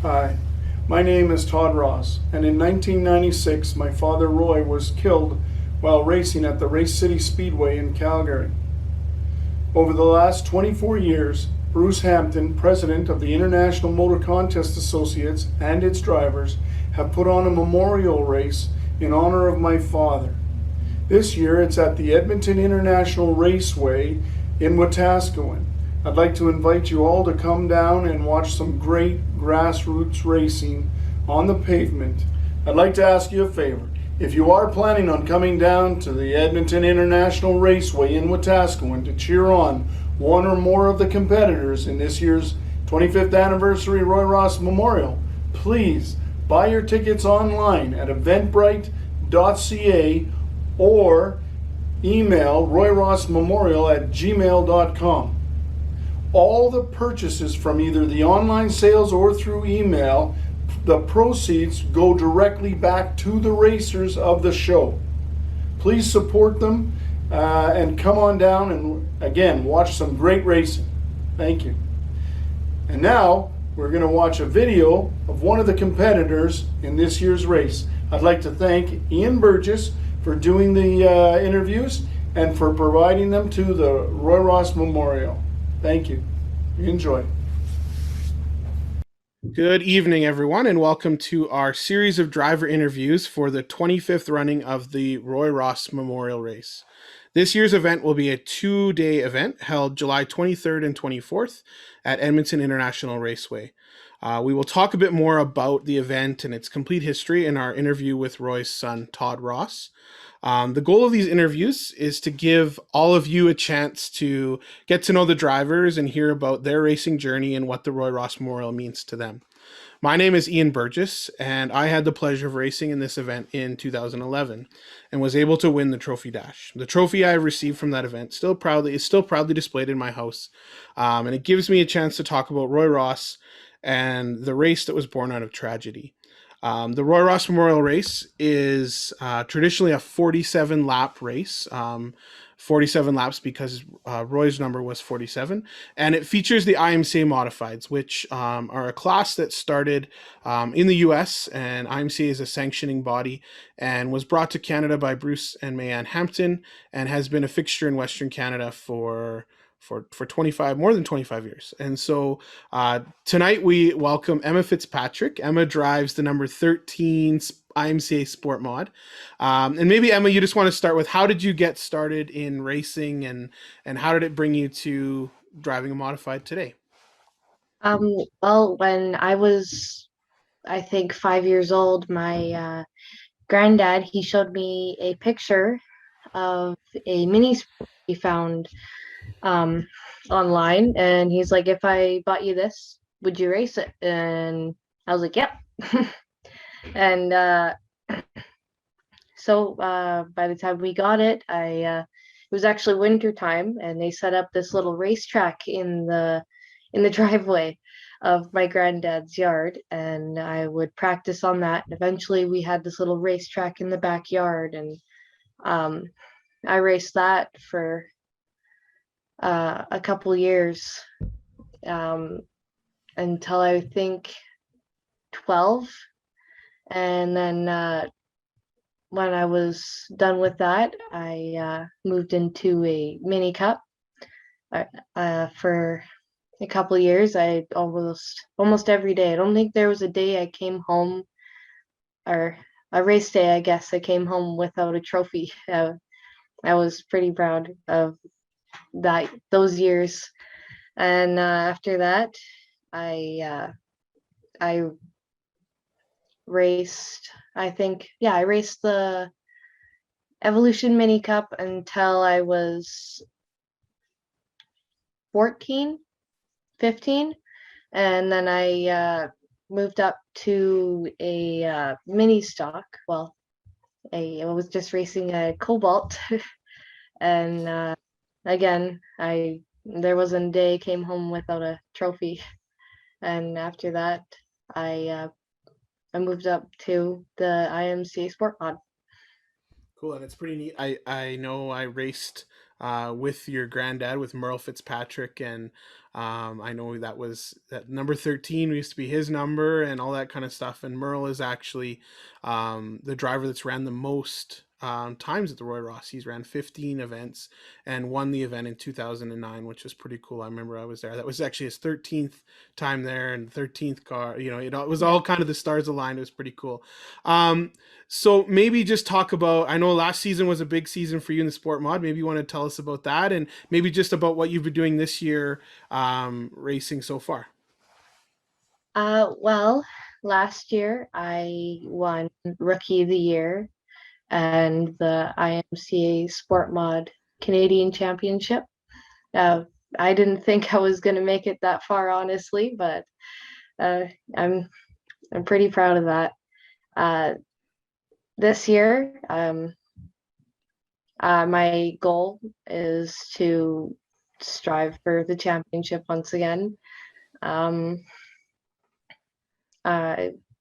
Hi, my name is Todd Ross, and in 1996, my father Roy was killed while racing at the Race City Speedway in Calgary. Over the last 24 years, Bruce Hampton, president of the International Motor Contest Associates, and its drivers have put on a memorial race in honor of my father. This year it's at the Edmonton International Raceway in Wetaskiwin. I'd like to invite you all to come down and watch some great grassroots racing on the pavement. I'd like to ask you a favor. If you are planning on coming down to the Edmonton International Raceway in Wetaskiwin to cheer on one or more of the competitors in this year's 25th anniversary Roy Ross Memorial, please buy your tickets online at eventbrite.ca or email royrossmemorial@gmail.com. All the purchases from either the online sales or through email, the proceeds go directly back to the racers of the show. Please support them and come on down and again watch some great racing. Thank you. And now we're going to watch a video of one of the competitors in this year's race. I'd like to thank Ian Burgess for doing the interviews and for providing them to the Roy Ross Memorial. Thank you. Enjoy. Good evening, everyone, and welcome to our series of driver interviews for the 25th running of the Roy Ross Memorial Race. This year's event will be a two-day event held July 23rd and 24th at Edmonton International Raceway. We will talk a bit more about the event and its complete history in our interview with Roy's son, Todd Ross. The goal of these interviews is to give all of you a chance to get to know the drivers and hear about their racing journey and what the Roy Ross Memorial means to them. My name is Ian Burgess, and I had the pleasure of racing in this event in 2011 and was able to win the Trophy Dash. The trophy I received from that event is still proudly displayed in my house, and it gives me a chance to talk about Roy Ross and the race that was born out of tragedy. The Roy Ross Memorial Race is traditionally a 47-lap race, 47 laps because Roy's number was 47, and it features the IMCA Modifieds, which are a class that started in the US, and IMCA is a sanctioning body and was brought to Canada by Bruce and Mayanne Hampton and has been a fixture in Western Canada for more than 25 years. And so tonight we welcome Emma Fitzpatrick. Emma drives the number 13 IMCA Sport Mod. And maybe, Emma, you just want to start with, how did you get started in racing and how did it bring you to driving a modified today? Well, when I was, I think, 5 years old, my granddad, he showed me a picture of a mini he found online, and he's like, if I bought you this, would you race it? And I was like, yep. And so by the time we got it, it was actually winter time, and they set up this little racetrack in the driveway of my granddad's yard, and I would practice on that. And eventually we had this little racetrack in the backyard, and I raced that for a couple years until I think 12. And then when I was done with that, I moved into a mini cup for a couple years. I almost every day. I don't think there was a day I came home, or a race day, I guess, I came home without a trophy. I was pretty proud of those years. And after that, I raced, I raced the Evolution Mini Cup until I was 14, 15, and then I moved up to a mini stock. Well, I was just racing a Cobalt, and again, there wasn't a day I came home without a trophy. And after that, I moved up to the IMCA Sport Mod. Cool, and it's pretty neat. I know I raced with your granddad, with Merle Fitzpatrick, and I know that number 13 used to be his number and all that kind of stuff. And Merle is actually the driver that's ran the most times at the Roy Ross. He's ran 15 events and won the event in 2009, which was pretty cool. I remember I was there. That was actually his 13th time there and 13th car. It was all kind of the stars aligned. It was pretty cool. So maybe just talk about, I know last season was a big season for you in the sport mod. Maybe you want to tell us about that, and maybe just about what you've been doing this year racing so far. Well, last year I won Rookie of the Year and the IMCA Sport Mod Canadian Championship. I didn't think I was going to make it that far, honestly, but I'm pretty proud of that. This year, my goal is to strive for the championship once again. I'm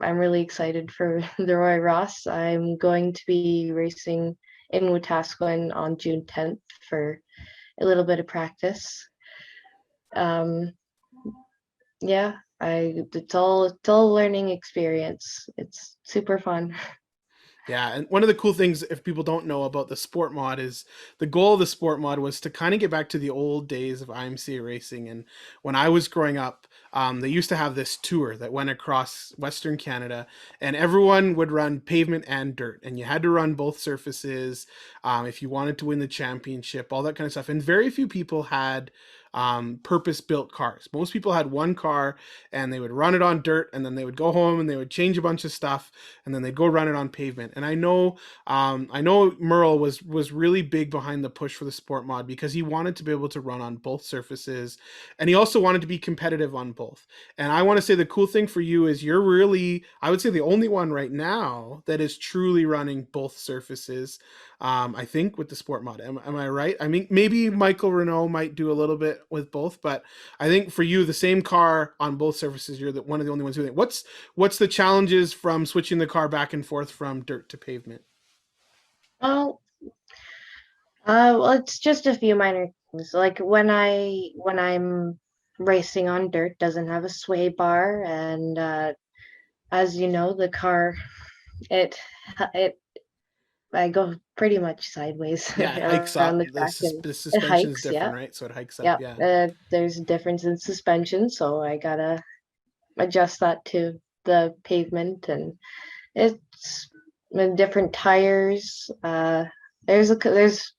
really excited for the Roy Ross. I'm going to be racing in Wetaskiwin on June 10th for a little bit of practice. Yeah, it's all a learning experience. It's super fun. Yeah, and one of the cool things, if people don't know about the sport mod, is the goal of the sport mod was to kind of get back to the old days of IMCA racing. And when I was growing up, they used to have this tour that went across Western Canada, and everyone would run pavement and dirt, and you had to run both surfaces if you wanted to win the championship, all that kind of stuff. And very few people had purpose-built cars. Most people had one car, and they would run it on dirt, and then they would go home and they would change a bunch of stuff, and then they'd go run it on pavement. And I know Merle was really big behind the push for the sport mod because he wanted to be able to run on both surfaces, and he also wanted to be competitive on both. And I want to say the cool thing for you is you're really, I would say, the only one right now that is truly running both surfaces. I think with the sport mod. Am I right? I mean, maybe Michael Renault might do a little bit with both, but I think for you, the same car on both surfaces, you're one of the only ones doing it. What's the challenges from switching the car back and forth from dirt to pavement? Oh, well, it's just a few minor things. Like when I'm racing on dirt, doesn't have a sway bar, and as you know, the car it it I go pretty much sideways Yeah, it hikes around up. the track, and The it suspension is hikes. Yeah, different, right? So it hikes up. yeah. Yeah. There's a difference in suspension, so I gotta adjust that to the pavement, and it's different tires. There's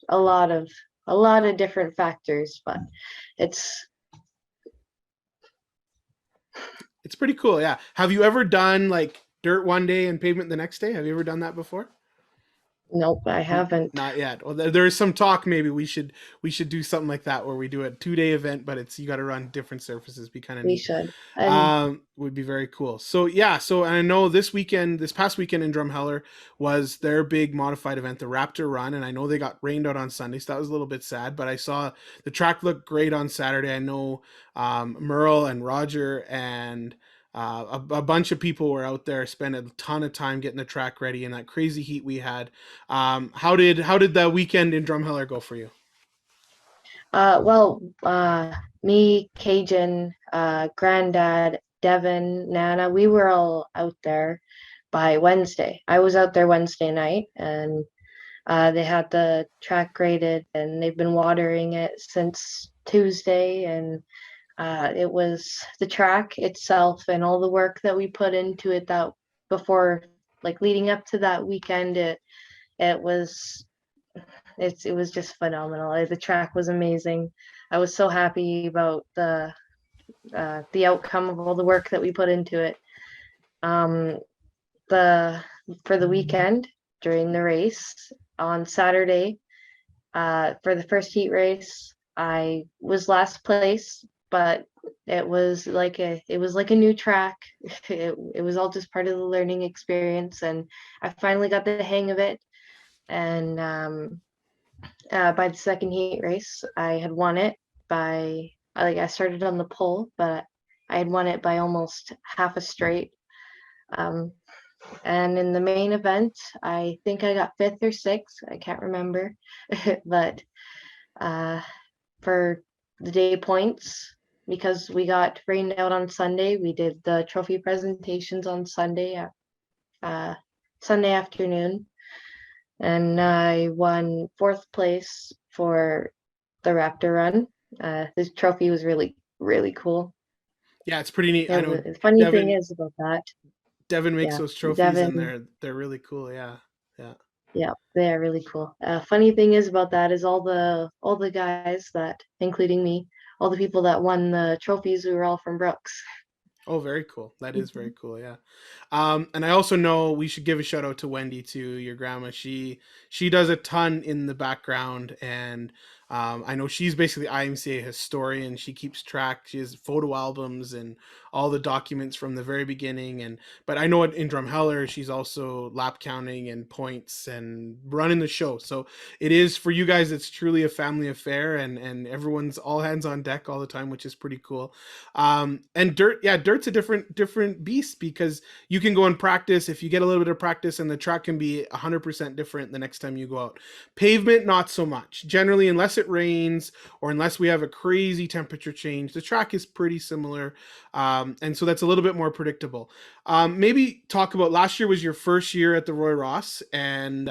a lot of different factors, but it's It's pretty cool. Yeah. Have you ever done like dirt one day and pavement the next day? Have you ever done that before? nope, I haven't. Not yet. Well, there is some talk. Maybe we should do something like that where we do a 2 day event, but you got to run different surfaces. Be kind of We neat. should. And Would be very cool. So yeah. So I know this past weekend in Drumheller was their big modified event, the Raptor Run, and I know they got rained out on Sunday, so that was a little bit sad. But I saw the track look great on Saturday. I know Merle and Roger and a bunch of people were out there, spent a ton of time getting the track ready in that crazy heat we had. How did the weekend in Drumheller go for you? well, me, Cajun, Granddad, Devin, Nana, we were all out there by Wednesday. I was out there Wednesday night, and they had the track graded, and they've been watering it since Tuesday. And it was the track itself and all the work that we put into it that before, like leading up to that weekend, it was it was just phenomenal. The track was amazing. I was so happy about the outcome of all the work that we put into it. Um, the For the weekend during the race on Saturday, for the first heat race, I was last place, but it was like a new track. It was all just part of the learning experience, and I finally got the hang of it. And by the second heat race, I had won it by, like, I started on the pole, but I had won it by almost half a straight. Um, and in the main event, I think I got fifth or sixth. I can't remember, but for the day points. Because we got rained out on Sunday, we did the trophy presentations on Sunday afternoon, and I won 4th place for the Raptor Run. This trophy was really, really cool. Yeah, it's pretty neat. I know The funny thing Devin is about that, Devin makes yeah, those trophies and Devin, they're really cool. Yeah. Yeah. yeah, they are really cool. Funny thing is about that is all the guys that, including me, all the people that won the trophies, we were all from Brooks. Oh, very cool. That is very Mhm. cool. Yeah. And I also know we should give a shout out to Wendy too, your grandma. She does a ton in the background, and I know she's basically IMCA historian. She keeps track. She has photo albums and all the documents from the very beginning. And but I know in Drumheller, she's also lap counting and points and running the show. So it is for you guys. It's truly a family affair, and everyone's all hands on deck all the time, which is pretty cool. And dirt's a different beast because you can go and practice if you get a little bit of practice, and the track can be 100% different the next time you go out. Pavement, not so much. Generally, unless it rains or unless we have a crazy temperature change, the track is pretty similar, and so that's a little bit more predictable. Maybe talk about last year was your first year at the Roy Ross, and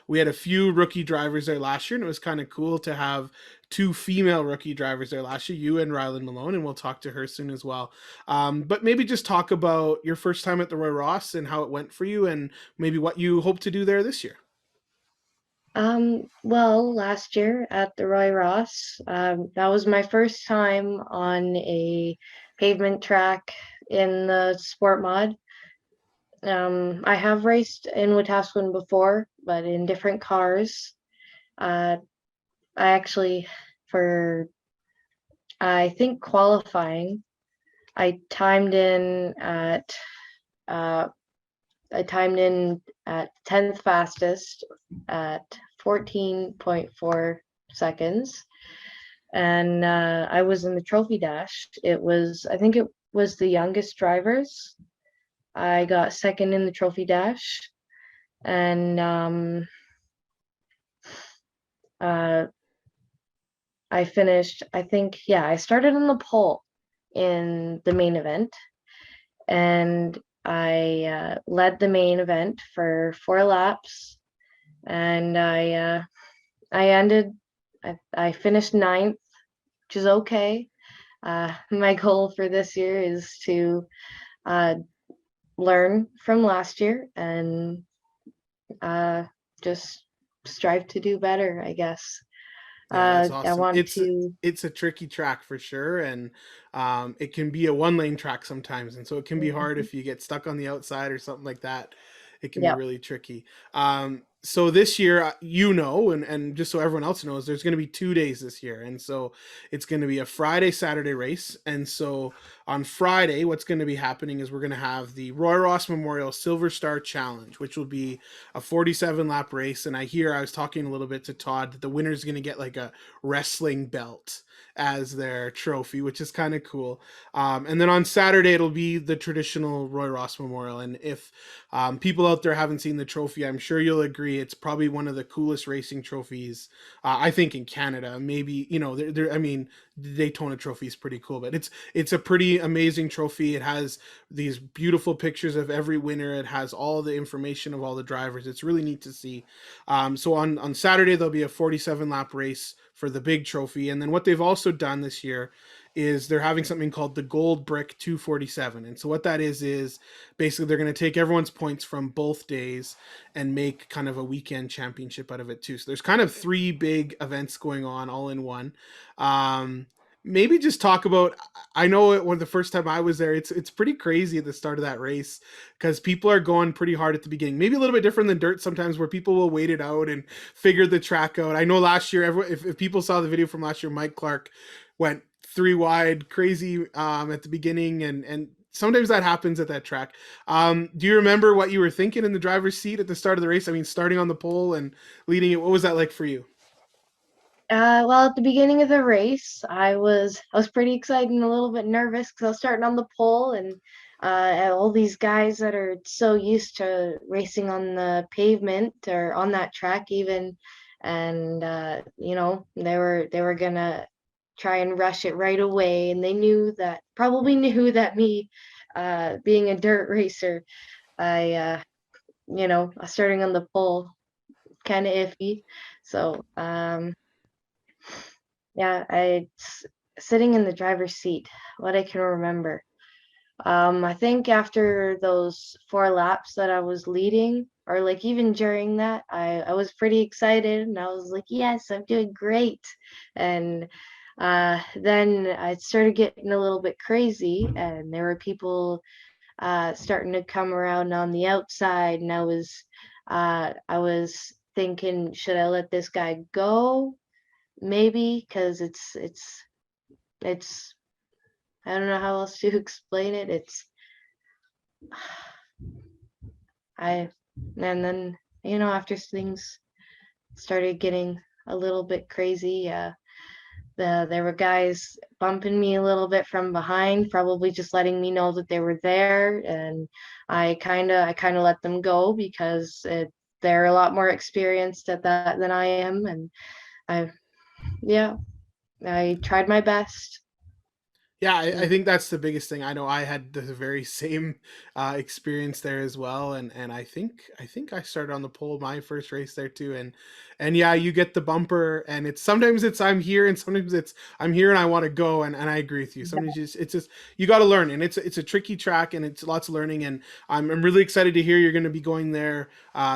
we had a few rookie drivers there last year, and it was kind of cool to have two female rookie drivers there last year, you and Rylan Malone, and we'll talk to her soon as well. But maybe just talk about your first time at the Roy Ross and how it went for you, and maybe what you hope to do there this year. Well, last year at the Roy Ross, that was my first time on a pavement track in the sport mod. I have raced in Wetaskiwin before, but in different cars. Uh, I actually, for I think qualifying, I timed in at uh, I timed in at 10th fastest at 14.4 seconds. And I was in the trophy dash. I think it was the youngest drivers. I got second in the trophy dash. And uh, I finished, I think, yeah, I started on the pole in the main event. And I led the main event for 4 laps. And I finished 9th, which is okay. My goal for this year is to uh, learn from last year and just strive to do better, I guess. Yeah, that's I awesome. want to, It's a tricky track for sure, and it can be a one lane track sometimes, and so it can be hard Mhm. if you get stuck on the outside or something like that. It can be Yeah. really tricky. So this year, and just so everyone else knows, there's going to be 2 days this year, and so it's going to be a Friday Saturday race. And so on Friday, what's going to be happening is we're going to have the Roy Ross Memorial Silver Star Challenge, which will be a 47 lap race. And I was talking a little bit to Todd that the winner is going to get like a wrestling belt as their trophy, which is kind of cool. And then on Saturday, it'll be the traditional Roy Ross Memorial. And if people out there haven't seen the trophy, I'm sure you'll agree it's probably one of the coolest racing trophies, I think, in Canada. Maybe, I mean, the Daytona trophy is pretty cool, but it's a pretty amazing trophy. It has these beautiful pictures of every winner. It has all the information of all the drivers. It's really neat to see. So on Saturday, there'll be a 47 lap race for the big trophy. And then what they've also done this year is they're having something called the Gold Brick 247. And so what that is basically they're going to take everyone's points from both days and make kind of a weekend championship out of it too. So there's kind of three big events going on all in one. Um, Maybe just talk about, I know when the first time I was there, it's pretty crazy at the start of that race because people are going pretty hard at the beginning. Maybe a little bit different than dirt sometimes, where people will wait it out and figure the track out. I know last year, if people saw the video from last year, Mike Clark went three wide crazy at the beginning, and sometimes that happens at that track. Do you remember what you were thinking in the driver's seat at the start of the race? I mean, starting on the pole and leading it, what was that like for you? Well, at the beginning of the race, I was pretty excited and a little bit nervous because I was starting on the pole, and all these guys that are so used to racing on the pavement or on that track even, and they were gonna try and rush it right away, and they probably knew that me, being a dirt racer, I starting on the pole, kind of iffy. So yeah, sitting in the driver's seat, what I can remember. I think after those 4 laps that I was leading, or like even during that, I was pretty excited, and I was like, yes, I'm doing great. And then I started getting a little bit crazy, and there were people starting to come around on the outside, and I was thinking, should I let this guy go? Maybe, because it's I don't know how else to explain it. I and then after things started getting a little bit crazy, there were guys bumping me a little bit from behind, probably just letting me know that they were there, and I kind of let them go because they're a lot more experienced at that than I am, and I yeah, I tried my best. Yeah, I Mm. think that's the biggest thing. I know I had the very same experience there as well, and I think I started on the pole my first race there too, and yeah, you get the bumper, and sometimes it's I'm here, and sometimes it's I'm here and I want to go, and I agree with you. Sometimes it's just you got to learn, and it's a tricky track, and it's lots of learning, and I'm really excited to hear you're going to be going there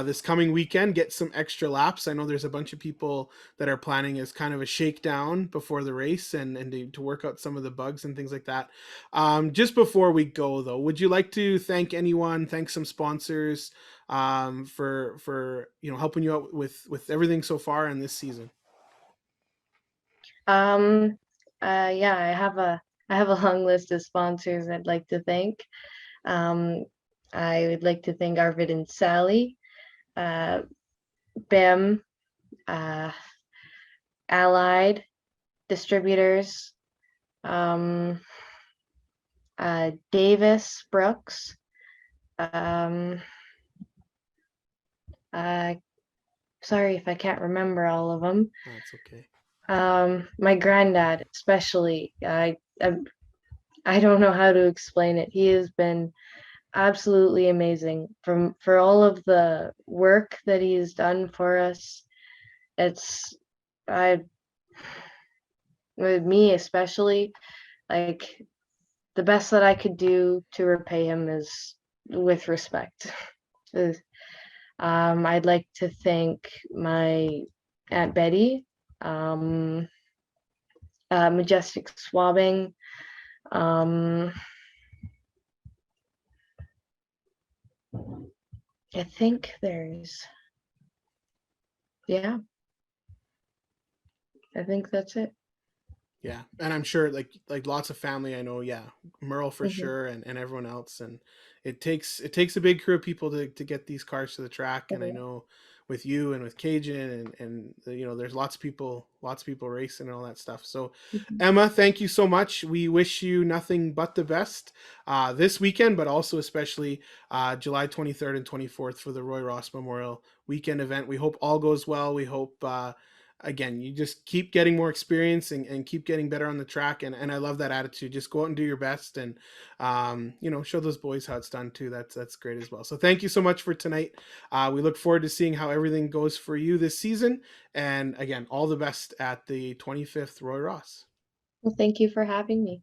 this coming weekend. Get some extra laps. I know there's a bunch of people that are planning as kind of a shakedown before the race, and to work out some of the bugs and things like that. Just before we go, though, would you like to thank anyone, thank some sponsors for helping you out with everything so far in this season? Um, yeah, I have a long list of sponsors I'd like to thank. Um, I would like to thank Arvid and Sally, uh, BIM, uh, Allied Distributors, um, Davis Brooks, um, uh, sorry if I can't remember all of them. That's okay. My granddad, especially, I don't know how to explain it. He has been absolutely amazing for all of the work that he's done for us. It's I With me especially, like, the best that I could do to repay him is with respect. Is- I'd like to thank my Aunt Betty, um, Majestic Swabbing. Um, I think yeah, I think that's it. Yeah, and I'm sure like lots of family I know, yeah, Merle for Mhm, sure, and everyone else, and it takes a big crew of people to get these cars to the track, and I mhm, know with you and with Cajun and there's lots of people racing and all that stuff. So mhm. Emma, thank you so much. We wish you nothing but the best this weekend, but also especially July 23rd and 24th for the Roy Ross Memorial Weekend event. We hope all goes well. We hope again, you just keep getting more experience and keep getting better on the track. And I love that attitude. Just go out and do your best and, show those boys how it's done too. That's great as well. So thank you so much for tonight. We look forward to seeing how everything goes for you this season. And again, all the best at the 25th Roy Ross. Well, thank you for having me.